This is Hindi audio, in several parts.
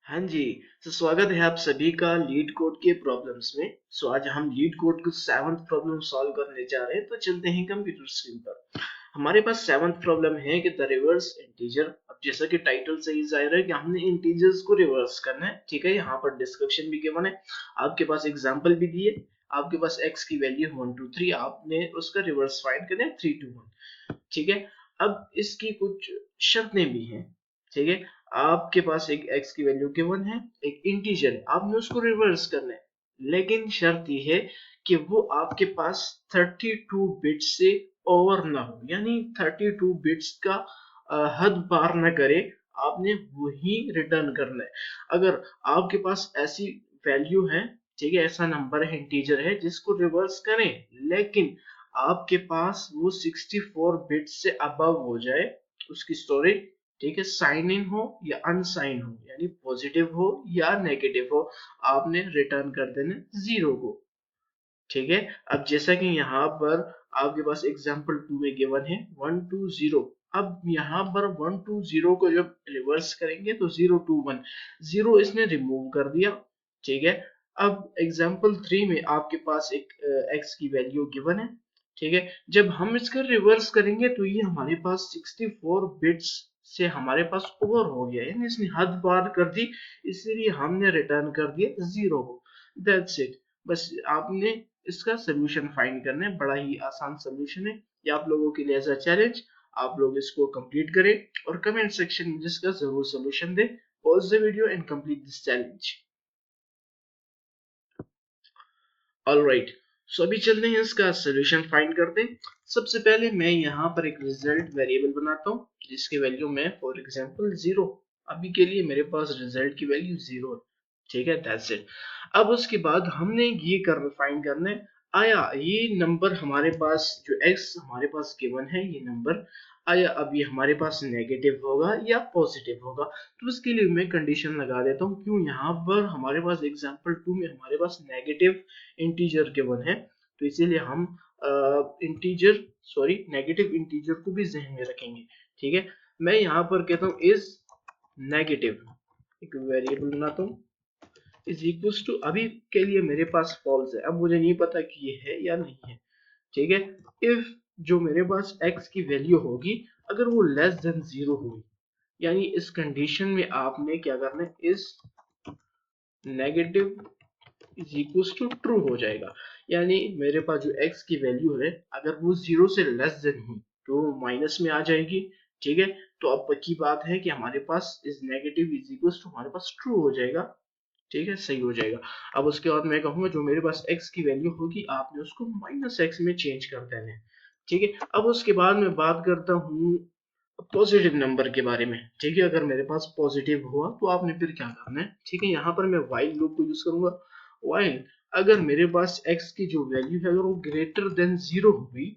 हाँ जी। तो स्वागत है आप सभी का लीड कोड के प्रॉब्लम्स में। आज हम लीड कोड की सेवंथ प्रॉब्लम सॉल्व करने जा रहे हैं। तो चलते हैं कंप्यूटर स्क्रीन पर। हमारे पास सेवंथ प्रॉब्लम है कि द रिवर्स इंटीजर। अब जैसा कि टाइटल से ही जाहिर है कि हमने इंटीजर्स को रिवर्स करना है। ठीक है, यहाँ पर डिस्क्रिप्शन भी गिवन है, आपके पास एग्जाम्पल भी दिए। आपके पास x की वैल्यू 1 2 3, आपने उसका रिवर्स फाइंड करना है 3 2 1। ठीक है, अब इसकी कुछ शर्तें भी हैं। ठीक है, आपके पास एक x की वैल्यू गिवन है, एक इंटीजर है, आपने उसको रिवर्स करना है। लेकिन शर्त ये है कि वो आपके पास 32 बिट्स से ओवर ना हो, यानी 32 बिट्स का हद पार ना करे। आपने वही रिटर्न करना है। अगर आपके पास ऐसी वैल्यू है, ठीक है, ऐसा नंबर है, इंटीजर है जिसको रिवर्स करें, लेकिन आपके पास वो 64 बिट्स से अबव हो जाए उसकी स्टोरेज। ठीक है, साइन इन हो या अनसाइन हो, यानी पॉजिटिव हो या नेगेटिव हो, आपने रिटर्न कर देना जीरो को। ठीक है, अब जैसा कि यहाँ पर आपके पास एग्जांपल 2 में गिवन है 1 2 0। अब यहाँ पर 1 2 0 को जब रिवर्स करेंगे तो 0 2 1, जीरो इसने रिमूव कर दिया। ठीक है, अब एग्जांपल 3 में आपके पास एक x की वैल्यू गिवन है। ठीक है, जब हम इसका रिवर्स करेंगे तो ये हमारे पास 64 बिट्स से हमारे पास ओवर हो गया, यानी इसने हद पार कर दी, इसीलिए हमने रिटर्न कर दिया जीरो को। That's it. बस आपने इसका सोल्यूशन फाइंड करना है, बड़ा ही आसान सोल्यूशन है। ये आप लोगों के लिए एज अ चैलेंज, आप लोग इसको कंप्लीट करें और कमेंट सेक्शन में जिसका जरूर सोल्यूशन दें। Pause the video and complete this challenge. Alright, so अभी चलते हैं इसका सोल्यूशन फाइंड करते हैं। सबसे पहले मैं यहाँ पर एक रिजल्ट वेरिएबल बनाता हूँ जिसकी वैल्यू मैं फॉर एग्जांपल जीरो। अभी के लिए मेरे पास रिजल्ट की वैल्यू जीरो है। ठीक है, दैट्स इट। अब उसके बाद हमने ये कर फाइंड करना है, आया ये नंबर हमारे पास जो x हमारे पास गिवन है, ये नंबर आया अब ये हमारे पास नेगेटिव होगा या पॉजिटिव होगा। तो इसके लिए मैं कंडीशन लगा देता हूँ। क्यों, यहाँ पर हमारे पास एग्जांपल 2 में हमारे पास नेगेटिव इंटीजर गिवन है, तो इसीलिए हम इंटीजर सॉरी नेगेटिव इंटीजर को भी जहन में रखेंगे। ठीक है, मैं यहाँ पर कहता हूँ इज नेगेटिव, एक वेरिएबल बनाता हूँ, इज इक्वल्स टू, अभी के लिए मेरे पास फॉल्स है, अब मुझे नहीं पता कि ये है या नहीं है। ठीक है, इफ जो मेरे पास x की वैल्यू होगी अगर वो लेस देन जीरो होगी, यानी इस कंडीशन में आपने क्या करना है, is negative is equals to true हो जाएगा। यानी मेरे पास जो x की वैल्यू है अगर वो जीरो से लेस देन हुई तो माइनस में आ जाएगी। ठीक है, तो अब पक्की बात है कि हमारे पास is negative is equals to हमारे पास ट्रू हो जाएगा। ठीक है, सही हो जाएगा। अब उसके बाद मैं कहूंगा जो मेरे पास x की वैल्यू होगी आपने उसको माइनस x में चेंज कर देना है। ठीक है, अब उसके बाद मैं बात करता हूँ पॉजिटिव नंबर के बारे में। ठीक है, अगर मेरे पास पॉजिटिव हुआ तो आपने फिर क्या करना है। ठीक है, यहाँ पर मैं व्हाइल लूप को यूज करूंगा। व्हाइल अगर मेरे पास x की जो वैल्यू है अगर वो ग्रेटर देन जीरो हुई,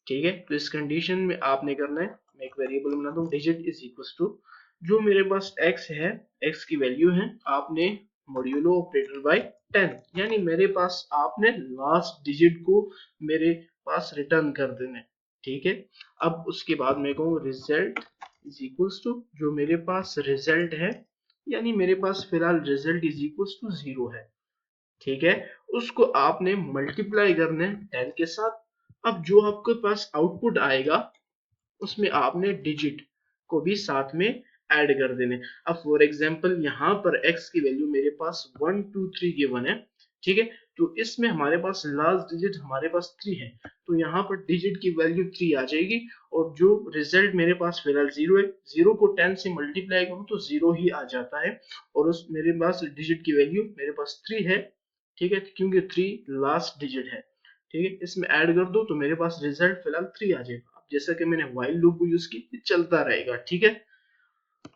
ठीक है, तो इस कंडीशन में आपने करना है, मैं एक वेरिएबल बनाता हूँ डिजिट इज इक्वल टू, जो मेरे पास x है, x की वैल्यू है, आपने मॉड्यूलो ऑपरेटर बाय 10, यानी मेरे पास आपने लास्ट डिजिट को मेरे पास रिटर्न कर देना है। ठीक है, अब उसके बाद मैं कहूँ रिजल्ट इज इक्वल्स टू, जो मेरे पास रिजल्ट है, यानी मेरे पास फिलहाल result is equals to zero है। ठीक है, उसको आपने मल्टीप्लाई करना है 10 के साथ। अब जो आपके पास आउटपुट आएगा उसमें आपने डिजिट को भी साथ में ऐड कर देने। अब फॉर एग्जांपल यहाँ पर x की वैल्यू मेरे पास 1 2 3 गिवन है। ठीक है, तो इसमें हमारे पास लास्ट डिजिट हमारे पास 3 है, तो यहाँ पर डिजिट की वैल्यू 3 आ जाएगी। और जो रिजल्ट मेरे पास फिलहाल जीरो है, जीरो को 10 से मल्टीप्लाई करूँ तो जीरो ही आ जाता है। और उस मेरे पास डिजिट की वैल्यू मेरे पास 3 है। ठीक है, क्योंकि 3 लास्ट डिजिट है। ठीक है, इसमें ऐड कर दो तो मेरे पास रिजल्ट फिलहाल 3 आ जाएगा। अब जैसा कि मैंने व्हाइल लूप को यूज की, चलता रहेगा। ठीक है,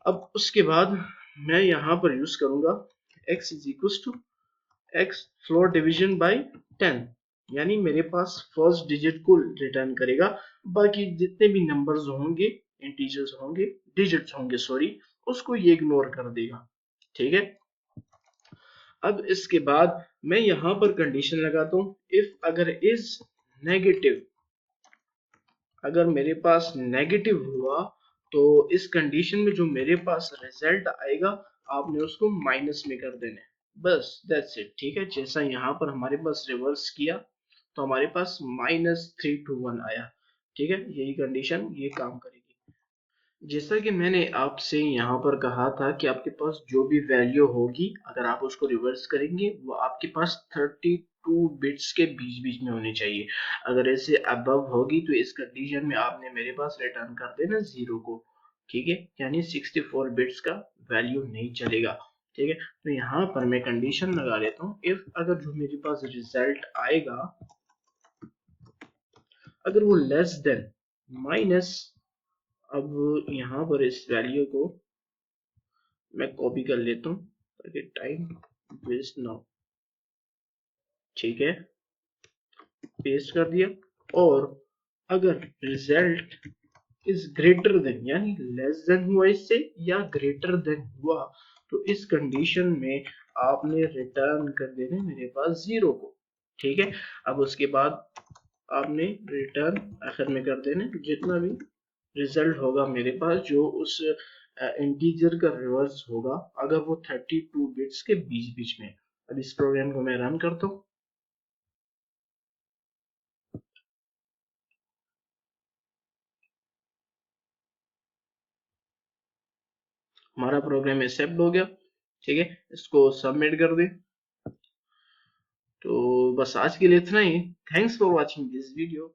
अब उसके बाद मैं यहाँ पर यूज करूंगा x is equal to x floor division by 10, यानी मेरे पास फर्स्ट डिजिट को रिटर्न करेगा, बाकी जितने भी नंबर्स होंगे, इंटीजर्स होंगे, डिजिट्स होंगे सॉरी, उसको ये इग्नोर कर देगा। ठीक है, अब इसके बाद मैं यहाँ पर कंडीशन लगाता हूँ, इफ अगर इज नेगेटिव, अगर मेरे पास नेगेटिव हुआ तो इस कंडीशन में जो मेरे पास रिजल्ट आएगा आपने उसको माइनस में कर देना है, बस दैट्स इट। ठीक है, जैसा यहाँ पर हमारे पास रिवर्स किया तो हमारे पास -321 आया। ठीक है, यही कंडीशन ये काम करेगी। जैसा कि मैंने आपसे यहाँ पर कहा था कि आपके पास जो भी वैल्यू होगी अगर आप उसको रिवर्स करेंगे वो आपके पास 32 बिट्स के बीच बीच में होनी चाहिए। अगर ऐसे अबव होगी तो इस कंडीशन में आपने मेरे पास रिटर्न कर देना जीरो को। ठीक है, यानी 64 बिट्स का वैल्यू नहीं चलेगा। ठीक है, तो यहाँ पर मैं कंडीशन लगा लेता हूँ, इफ अगर जो मेरे पास रिजल्ट आएगा अगर वो लेस देन माइनस, अब यहाँ पर इस वैल्यू को मैं कॉपी कर लेता हूँ ताकि टाइम वेस्ट ना हो। ठीक है, पेस्ट कर दिया। और अगर रिजल्ट इज ग्रेटर देन यानी लेस देन हुआ इससे या ग्रेटर देन हुआ तो इस कंडीशन में आपने रिटर्न कर देना मेरे पास जीरो को। ठीक है, अब उसके बाद आपने रिटर्न आखिर में कर देना जितना भी रिजल्ट होगा मेरे पास जो उस इंटीजर का रिवर्स होगा अगर वो 32 बिट्स के बीच बीच में। अब इस प्रोग्राम को मैं रन करता हूँ। हमारा प्रोग्राम एक्सेप्ट हो गया। ठीक है, इसको सबमिट कर दें। तो बस आज के लिए इतना ही। Thanks for watching this video.